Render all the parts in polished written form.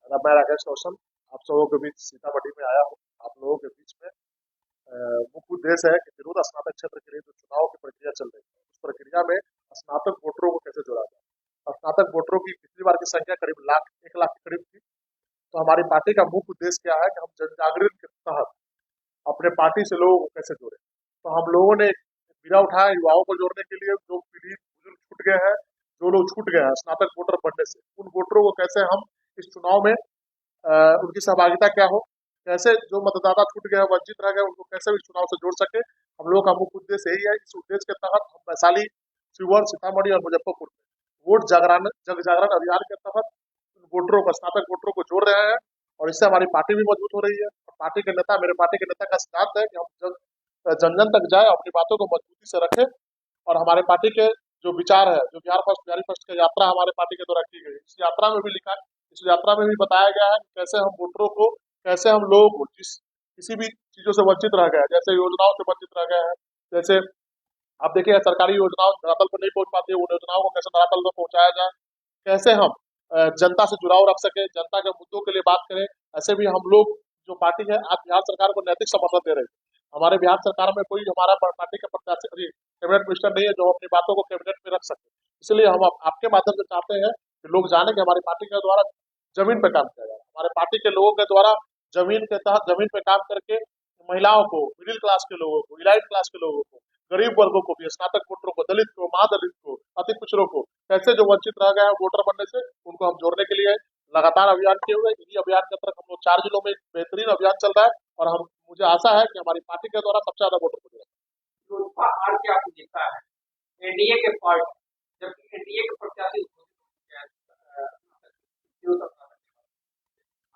मैं राकेश रोशन आप सबों के बीच सीतामढ़ी में आया हूँ। आप लोगों के बीच में मुख्य उद्देश्य है कि विरोध स्नातक क्षेत्र के लिए जो चुनाव की प्रक्रिया चल रही है, उस प्रक्रिया में स्नातक वोटरों को कैसे जोड़ा जाए। और स्नातक वोटरों की पिछली बार की संख्या करीब 1 लाख के करीब थी। तो हमारी पार्टी का मुख्य उद्देश्य क्या है कि हम जन जागृति के तहत अपने पार्टी से लोगों को कैसे जोड़े। तो हम लोगों ने एक बीड़ा उठाया युवाओं को जोड़ने के लिए। जो पीढ़ी बुजुर्ग छूट गए हैं, जो लोग छूट गए हैं स्नातक वोटर बनने से, उन वोटरों को कैसे हम इस चुनाव में उनकी सहभागिता क्या हो, कैसे जो मतदाता छूट गए वंचित रह गए उनको कैसे इस चुनाव से जोड़ सके। हम लोगों का मुख्य उद्देश्य यही है। इस उद्देश्य के तहत हम वैशाली, शिवहर, सीतामढ़ी और मुजफ्फरपुर में वोट जागरण जग जागरण अभियान के तहत उन वोटरों को, स्नातक वोटरों को जोड़ रहे हैं। और इससे हमारी पार्टी भी मजबूत हो रही है। और पार्टी के नेता, मेरे पार्टी के नेता का सिद्धांत है कि हम जन जन तक जाए, अपनी बातों को मजबूती से रखें। और हमारे पार्टी के जो विचार है, जो बिहार फर्स्ट, बिहारी फर्स्ट की यात्रा हमारे पार्टी के द्वारा की गई, इस यात्रा में भी लिखा, इस यात्रा में भी बताया गया है कि कैसे हम वोटरों को, कैसे हम लोगों को जिस किसी भी चीजों से वंचित रह गए हैं, जैसे योजनाओं से वंचित रह गए हैं, जैसे आप देखिए सरकारी योजनाओं धरातल पर नहीं पहुंच पाती है, उन योजनाओं को कैसे धरातल पर पहुंचाया जाए, कैसे हम जनता से जुड़ाव रख सके, जनता के मुद्दों के लिए बात करें। ऐसे भी हम लोग जो पार्टी है आज बिहार सरकार को नैतिक समर्थन दे रही है। हमारे बिहार सरकार में कोई हमारा पार्टी का प्रत्याशी कैबिनेट मिनिस्टर नहीं है जो अपनी बातों को कैबिनेट में रख सके। इसलिए हम आपके माध्यम से चाहते हैं कि लोग जाने कि हमारी पार्टी के द्वारा जमीन पे काम किया जा रहा है। हमारे पार्टी के लोगों के द्वारा जमीन के तहत जमीन पे काम करके महिलाओं को, मिडिल क्लास के लोगों को, इलाइट क्लास के लोगों को, गरीब वर्गों को भी, स्नातक वोटरों को, दलित को, महादलित को, अति पिछड़ों को, कैसे जो वंचित रह गए हैं वोटर बनने से, उनको हम जोड़ने के लिए लगातार अभियान किए हुए। इन्हीं अभियान के अंतर्गत हम लोग 4 जिलों में एक बेहतरीन अभियान चल रहा है। और हम मुझे आशा है कि हमारी पार्टी के द्वारा सबसे ज्यादा वोटर को लोजपा हार के आपको दिखता है एनडीए के पार्ट, जबकि एनडीए के प्रत्याशी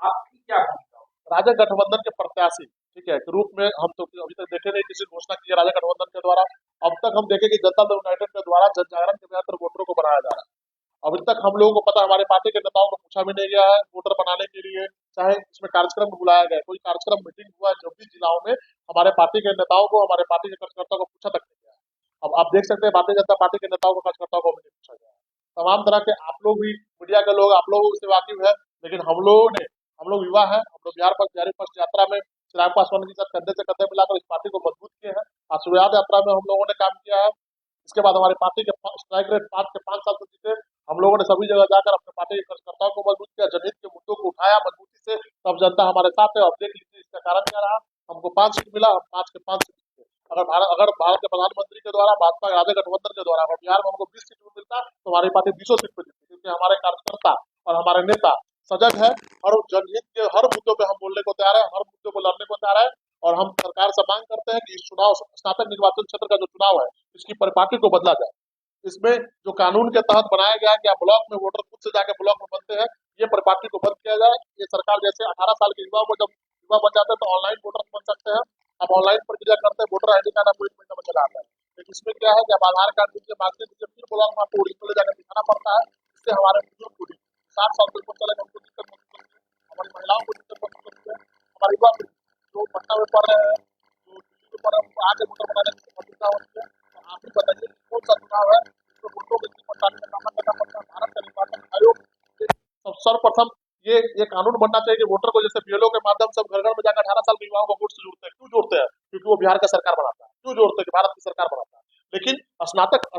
आपकी क्या भूमिका हो? राजग गठबंधन के प्रत्याशी, ठीक है, के रूप में हम तो अभी तक देखे नहीं किसी घोषणा की है राजग गठबंधन के द्वारा। अब तक हम देखें कि जनता दल यूनाइटेड के द्वारा जन जागरण के बेहतर वोटरों को बनाया जा रहा है। अभी तक हम लोगों को पता, हमारे पार्टी के नेताओं को पूछा भी नहीं गया है वोटर बनाने के लिए, चाहे इसमें कार्यक्रम बुलाया गया, कोई कार्यक्रम मीटिंग हुआ है 24 जिलाओं में, हमारे पार्टी के नेताओं को, हमारे पार्टी के कार्यकर्ताओं को पूछा तक नहीं गया है। अब आप देख सकते हैं भारतीय जनता पार्टी के नेताओं को, कार्यकर्ताओं को भी नहीं पूछा गया है। तमाम तरह के आप लोग भी, मीडिया के लोग, आप लोग उससे वाकिफ है। लेकिन हम लोग युवा है, हम लोग बिहार फर्स्ट, बिहारी फर्स्ट यात्रा में चिराग पासवान के साथ कंधे से कंधे मिलाकर इस पार्टी को मजबूत किए हैं। आशीर्वाद यात्रा में हम लोगों ने काम किया है। इसके बाद हमारी पार्टी के स्ट्राइक रेट 5 से 5 साल से जीते। हम लोगों ने सभी जगह जाकर अपने पार्टी के कार्यकर्ताओं को मजबूत किया, जनहित के मुद्दों को उठाया मजबूती से। तब जनता हमारे साथ है। अब देख लीजिए इसका कारण क्या रहा। हमको 5 सीट मिला, हम 5 के 5 सीट जीते। अगर भारत के प्रधानमंत्री के द्वारा, भाजपा राजग गठबंधन के द्वारा अगर बिहार में हमको 20 सीट मिलता तो हमारी पार्टी 20 सीट पे जीती, क्योंकि हमारे कार्यकर्ता और हमारे नेता सजग है। हर जनहित के हर मुद्दों पे हम बोलने को तैयार है, हर मुद्दों को लड़ने को तैयार है। और हम सरकार से मांग करते हैं कि इस चुनाव, स्नातक निर्वाचन क्षेत्र का जो चुनाव है, इसकी परिपाटी को बदला जाए। इसमें जो कानून के तहत बनाया गया है कि आप ब्लॉक में वोटर खुद से जाके ब्लॉक में बनते हैं, ये परिपाटी को बंद किया जाए। ये सरकार जैसे 18 साल के युवा को जब युवा बन जाते हैं तो ऑनलाइन वोटर बन सकते हैं। आप ऑनलाइन प्रक्रिया करते हैं, वोटर आईडी कार्ड आपको 1 महीने में चला आता है। लेकिन इसमें क्या है कि आप आधार कार्ड दीजिए, मांगते दीजिए, फिर ब्लॉक में आपको ओरिजिनल जाकर दिखाना पड़ता है। इससे हमारे बुजुर्ग को 60 साल के ऊपर चले गए उनको दिक्कत महसूस होती है, हमारी महिलाओं को दिक्कत महसूस होती है, हमारे युवा पीढ़ी जो पटना में पढ़ रहे हैं, जो दिल्ली में पढ़ रहे हैं, उनको आगे वोटर बनाने की समस्या होती है। तो आप ही बताइए कौन सा चुनाव है तो वोटरों को इतनी परेशानी का सामना करना पड़ता है। भारत का निर्वाचन आयोग सर्वप्रथम ये कानून बनना चाहिए कि वोटर को, जैसे बीएलओ के माध्यम से घर घर में जाकर 18 साल के युवाओं को वोट से जोड़ते हैं। क्यों जोड़ते हैं? क्योंकि वो बिहार का सरकार बनाता है। क्यों जोड़ते हैं? कि भारत की सरकार बनाता है। लेकिन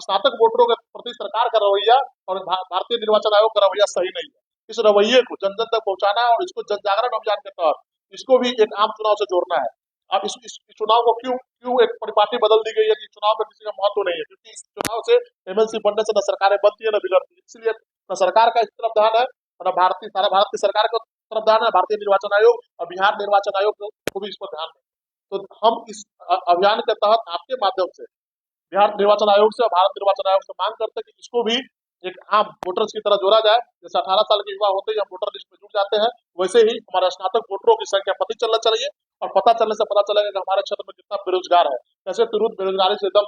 स्नातक वोटरों के प्रति सरकार का रवैया और भारतीय निर्वाचन आयोग का रवैया सही नहीं है। इस रवैये को जन जन तक पहुंचाना है और इसको जन जागरण अभियान के तहत इसको भी एक आम चुनाव से जोड़ना है। अब इस चुनाव को क्यों क्यों एक परिपाटी बदल दी गई है कि चुनाव में किसी का महत्व नहीं है? क्योंकि इस चुनाव से एमएलसी बनने से न सरकारें बनती है न बिगड़ती है। इसलिए न सरकार का इस तरफ ध्यान है, न भारत की सरकार का तरफ ध्यान है, भारतीय निर्वाचन आयोग और बिहार निर्वाचन आयोग को भी इस पर ध्यान है। तो हम इस अभियान के तहत आपके माध्यम से बिहार निर्वाचन आयोग से और भारत निर्वाचन आयोग से मांग करते हैं कि इसको भी एक आम वोटर्स की तरह जोड़ा जाए। जैसे 18 साल के युवा होते ही हम वोटर लिस्ट में जुड़ जाते हैं, वैसे ही हमारे स्नातक वोटरों की संख्या पता चलना चाहिए। और पता चलने से पता चलेगा कि हमारे क्षेत्र में कितना बेरोजगार है। कैसे तुरंत बेरोजगारी से एकदम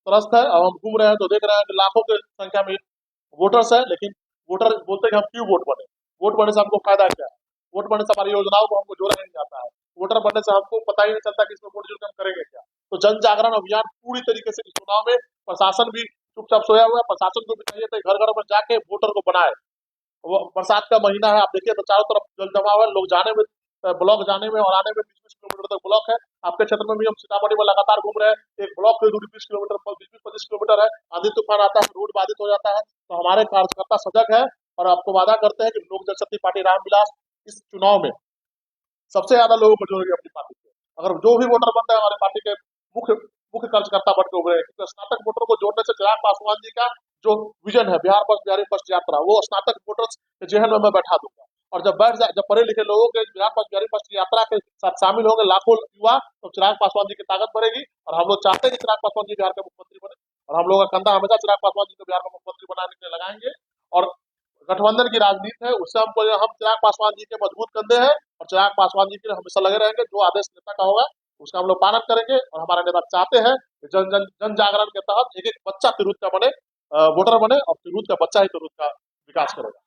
त्रस्त है। अब हम घूम रहे हैं तो देख रहे हैं कि लाखों की संख्या में वोटर्स है, लेकिन वोटर बोलते हैं कि हम क्यों वोट बने। वोट बनने से हमको फायदा क्या है? वोट बनने से हमारी योजनाओं को हमको जोड़ा नहीं जाता है। वोटर बनने से हमको पता ही नहीं चलता कि इसमें वोट जोड़ के हम करेंगे क्या। तो जन जागरण अभियान पूरी तरीके से इस चुनाव में प्रशासन भी चुपचाप सोया हुआ है। प्रशासन को भी चाहिए था घर घर में जाके वोटर को बनाए। वो बरसात का महीना है, आप देखिए तो चारों तरफ जल जमाव है, लोग जाने में ब्लॉक जाने में और आने में 20-20 किलोमीटर तक ब्लॉक है। आपके क्षेत्र में भी हम सीतामढ़ी में लगातार घूम रहे हैं, एक ब्लॉक की दूरी 20 किलोमीटर 20-25 किलोमीटर है, आंधी तूफान आता है, रोड बाधित हो जाता है। तो हमारे कार्यकर्ता सजग है और आपको वादा करते हैं कि लोक जनशक्ति पार्टी रामविलास इस चुनाव में सबसे ज्यादा लोगों को जोड़ेगी अपनी पार्टी से। अगर जो भी वोटर बनता है हमारे पार्टी के मुख्य मुख्य कार्यकर्ता बन के उभरे हैं, क्योंकि स्नातक वोटर को जोड़ने से चिराग पासवान जी का जो विजन है बिहार फर्स्ट बिहारी फर्स्ट यात्रा, वो स्नातक वोटर्स के जेहन में मैं बैठा दूंगा। और जब पढ़े लिखे लोगों के बिहार फर्स्ट बिहारी फर्स्ट यात्रा के साथ शामिल होंगे लाखों युवा, तो चिराग पासवान जी की ताकत बढ़ेगी। और हम लोग चाहते हैं कि चिराग पासवान जी बिहार के मुख्यमंत्री बने, और हम लोग का कंधा हमेशा चिराग पासवान जी को बिहार का मुख्यमंत्री बनाने के लिए लगाएंगे। और गठबंधन की राजनीति है, उससे हमको हम चिराग पासवान जी के मजबूत कंधे हैं, और चिराग पासवान जी के लिए हमेशा लगे रहेंगे। जो आदेश नेता का होगा उसका हम लोग पालन करेंगे। और हमारे नेता चाहते हैं कि जन जागरण के तहत एक एक बच्चा तिरहुत का बने, वोटर बने, और तिरहुत का बच्चा ही तिरहुत का विकास करेगा।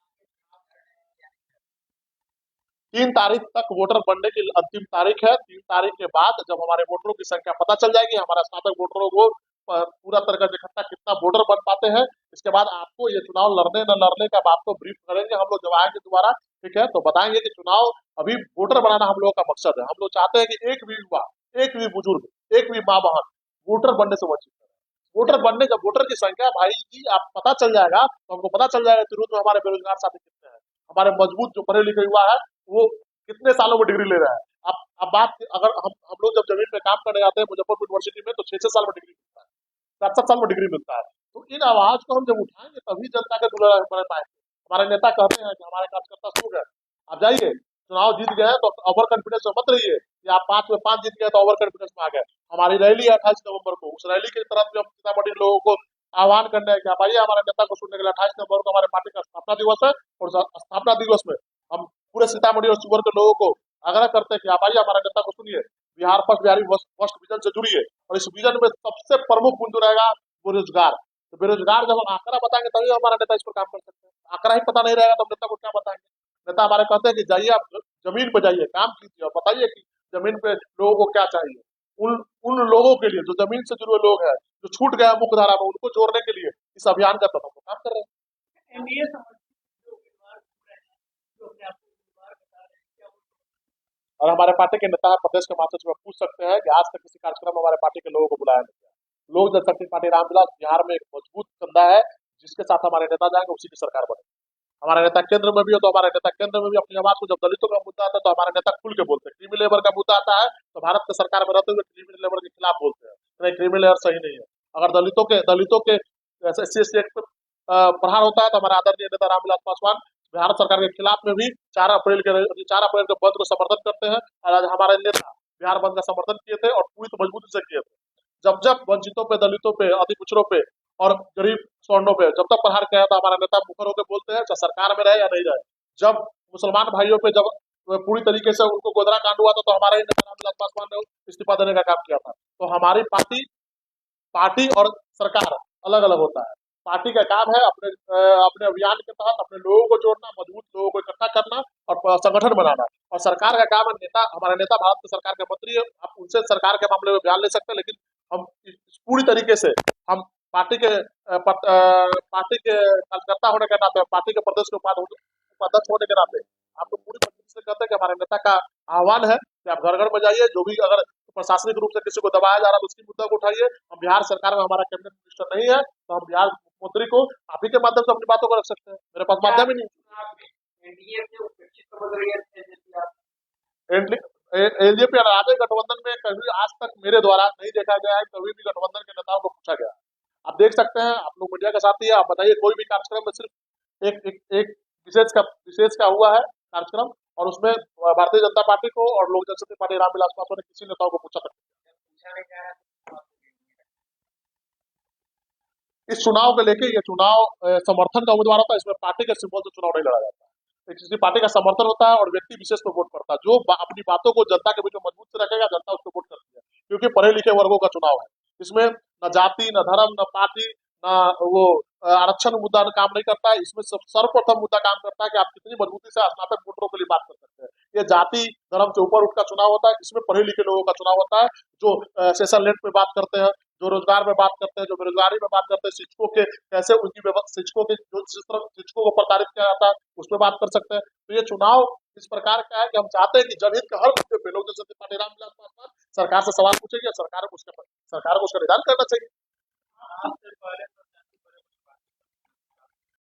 3 तारीख तक वोटर बनने की अंतिम तारीख है। 3 तारीख के बाद जब हमारे वोटरों की संख्या पता चल जाएगी, हमारा स्नातक वोटरों को पूरा तरह का इकट्ठा कितना वोटर बन पाते हैं, इसके बाद आपको ये चुनाव लड़ने न लड़ने का अब आपको ब्रीफ करेंगे हम लोग जब आएंगे दोबारा, ठीक है, तो बताएंगे कि चुनाव अभी वोटर बनाना हम लोगों का मकसद है। हम लोग चाहते हैं कि एक भी युवा, एक भी बुजुर्ग, एक भी माँ बहन वोटर बनने से वंचित है। वोटर बनने, जब वोटर की संख्या भाई जी आप पता चल जाएगा, तो हमको पता चल जाएगा तिरहुत में हमारे बेरोजगार साथी कितने हैं, हमारे मजबूत जो पढ़े लिखे युवा है वो कितने सालों में डिग्री ले रहा है। अब बात, अगर हम लोग जब जमीन पे काम करने जाते हैं मुजफ्फरपुर यूनिवर्सिटी में, तो 6-6 साल में डिग्री मिलता है, 7-7 साल में डिग्री मिलता है। तो इन आवाज को हम जब उठाएंगे तभी जनता के दुलारा बन पाएंगे। हमारे नेता कहते हैं कि हमारे कार्यकर्ता सो गए, आप जाइए, चुनाव जीत गए हैं तो ओवर कॉन्फिडेंस में मत रहिए कि आप 5 में 5 जीत गए तो ओवर कॉन्फिडेंस में आ गए। हमारी रैली है 28 नवंबर को, उस रैली की तरफ भी हम सीतामढ़ी लोगों को आह्वान करने हैं कि आप आइए हमारे नेता को सुनने के लिए। 28 नवंबर को हमारे पार्टी का स्थापना दिवस है, और स्थापना दिवस में हम पूरे सीतामढ़ी और शिवहर के लोगों को आग्रह करते हैं कि आप आइए हमारे नेता को सुनिए, Bihar first Bihari first vision से जुड़िए। और इस विजन में सबसे प्रमुख बिंदु रहेगा बेरोजगार। तो बेरोजगार जब हम आंकड़ा बताएंगे तभी हमारा नेता इस पर काम कर सकते हैं। आंकड़ा ही पता नहीं रहेगा तो हम नेता को क्या बताएंगे। नेता हमारे कहते हैं कि जाइए आप जमीन पे जाइए, काम कीजिए और बताइए कि जमीन पे लोगों को क्या चाहिए। उन उन लोगों के लिए जो जमीन से जुड़े लोग हैं, जो छूट गए हैं मुख्य धारा में, उनको जोड़ने के लिए इस अभियान का तहत हम लोग काम कर रहे हैं। एनडीए समर्थित जो उम्मीदवार घूम रहे हैं, जो अपने आप को उम्मीदवार बता रहे हैं, क्या वो और हमारे पार्टी के नेता प्रदेश के माध्यम से में पूछ सकते हैं कि आज तक किसी कार्यक्रम में हमारे पार्टी के लोगों को बुलाया नहीं गया। लोक जनशक्ति पार्टी रामविलास बिहार में एक मजबूत कंधा है, जिसके साथ हमारे नेता जाएंगे उसी की सरकार बनेगी। हमारा नेता केंद्र में भी हो तो हमारे नेता केंद्र में भी अपनी आवाज को, जब दलितों का मुद्दा आता है तो हमारे नेता खुल के बोलते हैं। क्रीमी लेबर का मुद्दा आता है तो भारत के सरकार में रहते हुए क्रीमी लेबर के खिलाफ बोलते हैं, नहीं क्रीमी लेबर सही नहीं है। अगर दलितों के SC/ST एक्ट पे प्रहार होता है तो हमारा आदरणीय नेता रामविलास पासवान भारत सरकार के खिलाफ में भी 4 अप्रैल के बंद को समर्थन करते हैं। और आज हमारे नेता बिहार बंद का समर्थन किए थे और पूरी मजबूती से किए थे। जब जब वंचितों पे, दलितों पे, अति पिछड़ों पे और गरीब सवर्णों पे जब तक प्रहार किया था, हमारा नेता मुखर होकर बोलते हैं, चाहे सरकार में रहे या नहीं रहे। जब मुसलमान भाइयों पे जब पूरी तरीके से उनको गोदरा कांड हुआ था तो हमारे ही नेता रामविलास पासवान ने इस्तीफा देने का काम किया था। तो हमारी पार्टी और सरकार अलग अलग होता है। पार्टी का काम है अपने अभियान के तहत अपने लोगों को जोड़ना, मजबूत लोगों को इकट्ठा करना और संगठन बनाना। और सरकार का काम है, हमारे नेता भारत के सरकार के मंत्री है, आप उनसे सरकार के मामले में बयान ले सकते हैं, लेकिन हम पूरी तरीके से हम पार्टी के कार्यकर्ता होने के नाते, पार्टी के प्रदेश के उपाध्यक्ष होने के नाते आपको पूरी मजबूती से कहते हैं कि हमारे नेता का आह्वान है कि आप घर घर में जाइए, जो भी अगर प्रशासनिक रूप से किसी को दबाया जा रहा है तो उसकी मुद्दा को उठाइए। हम बिहार सरकार में हमारा कैबिनेट मिनिस्टर नहीं है, तो हम बिहार मुख्यमंत्री को आप ही के माध्यम से अपनी बातों को रख सकते हैं, मेरे पास माध्यम ही नहीं। एनडीए से उपेक्षित समझ रही है एलजेपी और राजग गठबंधन में कभी आज तक मेरे द्वारा नहीं देखा गया है, कभी भी गठबंधन के नेताओं को पूछा गया। आप देख सकते हैं, आप लोग मीडिया के साथी है, आप बताइए कोई भी कार्यक्रम में सिर्फ एक विशेष का हुआ है कार्यक्रम, और उसमें भारतीय जनता पार्टी को और लोक जनशक्ति पार्टी रामविलास पासवान ने किसी नेताओं को पूछा तक। इस चुनाव को लेके, ये चुनाव समर्थन का उम्मीदवार होता है, इसमें पार्टी के सिंबल से चुनाव नहीं लड़ा जाता। किसी पार्टी का समर्थन होता है और व्यक्ति विशेष को वोट करता है, जो अपनी बातों को जनता के बीच में मजबूत से रखेगा, जनता उसको वोट करती है। क्योंकि पढ़े लिखे वर्गों का चुनाव है, इसमें न जाति, न धर्म, न पार्टी, न वो आरक्षण मुद्दा काम नहीं करता है। इसमें सर्वप्रथम मुद्दा काम करता है कि आप कितनी मजबूती से स्नातक वोटरों के लिए बात कर सकते हैं। ये जाति धर्म से ऊपर उठ का चुनाव होता है, इसमें पढ़े लिखे लोगों का चुनाव होता है, जो सेशन लेट पे बात करते हैं, जो रोजगार में बात करते हैं, जो बेरोजगारी में बात करते हैं, शिक्षकों के कैसे उनकी शिक्षकों के जो जिस तरह शिक्षकों को प्रताड़ित किया जाता है उस पर बात कर सकते हैं। तो ये चुनाव इस प्रकार का है कि हम चाहते हैं कि जनहित के हर मुद्दे पे लोग जैसे पार्टी रामविलास पासवान सरकार से सवाल पूछेंगे, सरकार को उसका निदान करना चाहिए। आपसे पहले